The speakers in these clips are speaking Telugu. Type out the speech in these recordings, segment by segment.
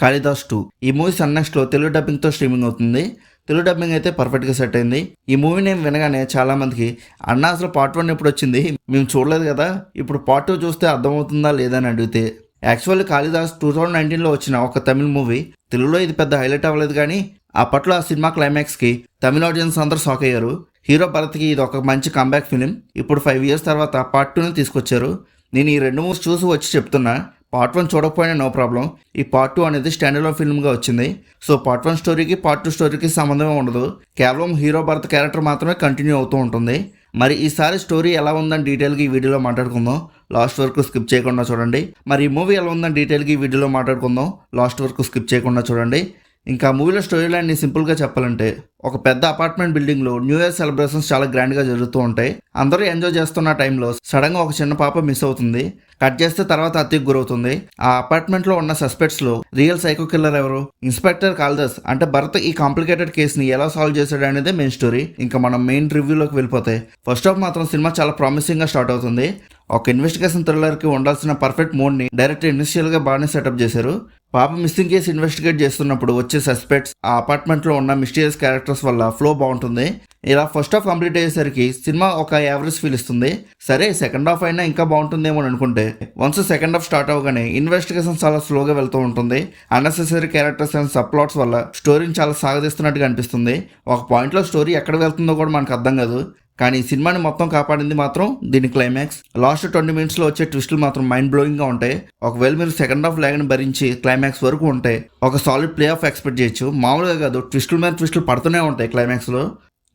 కాళిదాస్ 2 ఈ మూవీ సన్ నెక్స్ట్ లో తెలుగు డబ్బింగ్ తో స్ట్రీమింగ్ అవుతుంది. తెలుగు డబ్బింగ్ అయితే పర్ఫెక్ట్ గా సెట్ అయింది. ఈ మూవీ నేమ్ వినగానే చాలా మందికి అన్నా అసలు పార్ట్ 1 ఎప్పుడు వచ్చింది, మేము చూడలేదు కదా, ఇప్పుడు పార్ట్ 2 చూస్తే అర్థమవుతుందా లేదా అని అడిగితే, యాక్చువల్లీ కాళిదాస్ 2019లో వచ్చిన ఒక తమిళ మూవీ. తెలుగులో ఇది పెద్ద హైలైట్ అవ్వలేదు, కానీ అప్పట్లో ఆ సినిమా క్లైమాక్స్ కి తమిళ ఆడియన్స్ అందరూ షాక్ అయ్యారు. హీరో భరత్కి ఇది ఒక మంచి కంబ్యాక్ ఫిలిం. ఇప్పుడు 5 years తర్వాత పార్ట్ 2ని తీసుకొచ్చారు. నేను ఈ 2 మూవీస్ చూసి వచ్చి చెప్తున్నా, పార్ట్ 1 చూడకపోయినా నో ప్రాబ్లం. ఈ పార్ట్ 2 అనేది స్టాండర్డ్ ఫిల్మ్గా వచ్చింది. సో పార్ట్ 1 స్టోరీకి పార్ట్ 2 స్టోరీకి సంబంధమే ఉండదు. కేవలం హీరో భరత్ క్యారెక్టర్ మాత్రమే కంటిన్యూ అవుతూ ఉంటుంది. మరి ఈసారి స్టోరీ ఎలా ఉందని డీటెయిల్గా ఈ వీడియోలో మాట్లాడుకుందాం. లాస్ట్ వరకు స్కిప్ చేయకుండా చూడండి. మరి ఈ మూవీ ఎలా ఉందని డీటెయిల్గా ఈ వీడియోలో మాట్లాడుకుందాం. లాస్ట్ వరకు స్కిప్ చేయకుండా చూడండి. ఇంకా మూవీలో స్టోరీ లైన్ని సింపుల్గా చెప్పాలంటే, ఒక పెద్ద అపార్ట్మెంట్ బిల్డింగ్లో న్యూ ఇయర్ సెలబ్రేషన్స్ చాలా గ్రాండ్గా జరుగుతూ ఉంటాయి. అందరూ ఎంజాయ్ చేస్తున్న టైంలో సడన్గా ఒక చిన్న పాప మిస్ అవుతుంది. కట్ చేస్తే తర్వాత హత్యకు గురవుతుంది. ఆ అపార్ట్మెంట్లో ఉన్న సస్పెక్ట్స్లో రియల్ సైకో కిల్లర్ ఎవరు? ఇన్స్పెక్టర్ కాళిదాస్ అంటే భరత్ ఈ కాంప్లికేటెడ్ కేసుని ఎలా సాల్వ్ చేశాడు అనేది మెయిన్ స్టోరీ. ఇంకా మనం మెయిన్ రివ్యూలోకి వెళ్ళిపోతే, ఫస్ట్ హాఫ్ మాత్రం సినిమా చాలా ప్రామిసింగ్గా స్టార్ట్ అవుతుంది. ఒక ఇన్వెస్టిగేషన్ థ్రిల్లర్కి ఉండాల్సిన పర్ఫెక్ట్ మోడ్ని డైరెక్ట్ ఇనిషియల్గా బాగానే సెటప్ చేశారు. పాప మిస్సింగ్ కేసు ఇన్వెస్టిగేట్ చేస్తున్నప్పుడు వచ్చే సస్పెక్ట్స్, ఆ అపార్ట్మెంట్లో ఉన్న మిస్టీరియస్ క్యారెక్టర్స్ వల్ల ఫ్లో బాగుంటుంది. ఇలా ఫస్ట్ హాఫ్ కంప్లీట్ అయ్యేసరికి సినిమా ఒక యావరేజ్ ఫీల్ ఇస్తుంది. సరే సెకండ్ హాఫ్ అయినా ఇంకా బాగుంటుందేమో అనుకుంటే, వన్స్ సెకండ్ హాఫ్ స్టార్ట్ అవగానే ఇన్వెస్టిగేషన్ చాలా స్లోగా వెళ్తూ ఉంటుంది. Unnecessary characters and sub plots వల్ల స్టోరీని చాలా సాగదీస్తున్నట్టుగా అనిపిస్తుంది. ఒక పాయింట్లో స్టోరీ ఎక్కడ వెళ్తుందో కూడా మనకు అర్థం కాదు. కానీ సినిమాని మొత్తం కాపాడింది మాత్రం దీని క్లైమాక్స్. లాస్ట్ 20 minutesలో వచ్చే ట్విస్టులు మాత్రం మైండ్ బ్లోయింగ్గా ఉంటాయి. ఒకవేళ మీరు సెకండ్ హాఫ్ లాగ్ని భరించి క్లైమాక్స్ వరకు ఉంటే ఒక సాలిడ్ ప్లే ఆఫ్ ఎక్స్పెక్ట్ చేయొచ్చు. మామూలుగా కాదు, ట్విస్టుల మీద ట్విస్టులు పడుతూనే ఉంటాయి క్లైమాక్స్లో.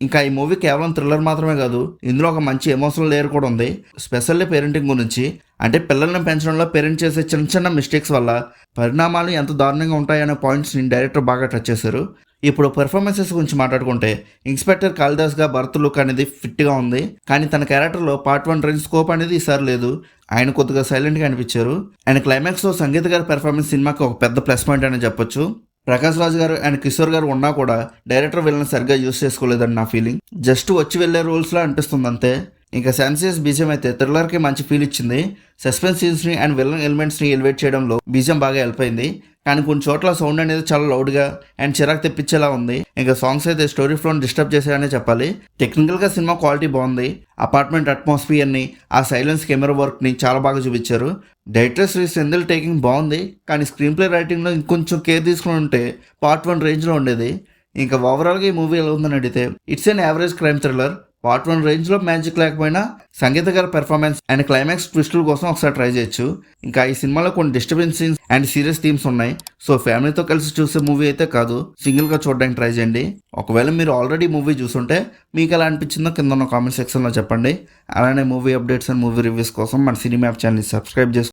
ఇంకా ఈ మూవీ కేవలం థ్రిల్లర్ మాత్రమే కాదు, ఇందులో ఒక మంచి ఎమోషనల్ లేయర్ కూడా ఉంది. స్పెషల్లీ పేరెంటింగ్ గురించి. అంటే పిల్లల్ని పెంచడంలో పేరెంట్ చేసే చిన్న చిన్న మిస్టేక్స్ వల్ల పరిణామాలు ఎంత దారుణంగా ఉంటాయనే పాయింట్స్ని డైరెక్టర్ బాగా టచ్ చేశారు. ఇప్పుడు పెర్ఫార్మెన్సెస్ గురించి మాట్లాడుకుంటే, ఇన్స్పెక్టర్ కాళిదాస్గా భరత్ లుక్ అనేది ఫిట్గా ఉంది. కానీ తన క్యారెక్టర్లో పార్ట్ 1 రేంజ్ స్కోప్ అనేది ఈసారి లేదు. ఆయన కొద్దిగా సైలెంట్గా అనిపించారు. అండ్ క్లైమాక్స్లో సంగీత గారి పెర్ఫార్మెన్స్ సినిమాకి ఒక పెద్ద ప్లస్ పాయింట్ అని చెప్పొచ్చు. ప్రకాష్ రాజ్ గారు అండ్ కిషోర్ గారు ఉన్నా కూడా డైరెక్టర్ వీళ్ళని సరిగ్గా యూస్ చేసుకోలేదని నా ఫీలింగ్. జస్ట్ వచ్చి వెళ్ళే రోల్స్లా అనిపిస్తుంది అంతే. ఇంకా శాన్సియస్ బీజియం అయితే థ్రిల్లర్కి మంచి ఫీల్ ఇచ్చింది. సస్పెన్స్ సీన్స్ని అండ్ విలన్ ఎలిమెంట్స్ని ఎలివేట్ చేయడంలో బీజియం బాగా హెల్ప్ అయింది. కానీ కొన్ని చోట్ల సౌండ్ అనేది చాలా లౌడ్గా అండ్ చిరాకు తెప్పించేలా ఉంది. ఇంకా సాంగ్స్ అయితే స్టోరీ ఫ్లోని డిస్టర్బ్ చేశాయనే చెప్పాలి. టెక్నికల్గా సినిమా క్వాలిటీ బాగుంది. అపార్ట్మెంట్ అట్మాస్ఫియర్ని, ఆ సైలెన్స్ కెమెరా వర్క్ని చాలా బాగా చూపించారు. డైరెక్టర్ శ్రీ సెంధిల్ టేకింగ్ బాగుంది. కానీ స్క్రీన్ ప్లే రైటింగ్లో ఇంకొంచెం కేర్ తీసుకుని ఉంటే పార్ట్ 1 రేంజ్లో ఉండేది. ఇంకా ఓవరాల్గా ఈ మూవీ ఎలా ఉందని అడిగితే, it's an average crime thriller. Part 1 రేంజ్లో మ్యాజిక్ లేకపోయినా సంగీత గారి పెర్ఫార్మెన్స్ అండ్ క్లైమాక్స్ ట్విస్టుల కోసం ఒకసారి ట్రై చేయొచ్చు. ఇంకా ఈ సినిమాలో కొన్ని disturbance scenes and serious themes ఉన్నాయి. సో ఫ్యామిలీతో కలిసి చూసే మూవీ అయితే కాదు, సింగిల్గా చూడడానికి ట్రై చేయండి. ఒకవేళ మీరు ఆల్రెడీ మూవీ చూసుంటే మీకు ఎలా అనిపించిందో కింద ఉన్న కామెంట్ సెక్షన్లో చెప్పండి. అలానే movie updates and movie reviews కోసం మన సినీ మ్యాప్ ఛానల్ని సబ్స్క్రైబ్ చేసుకోండి.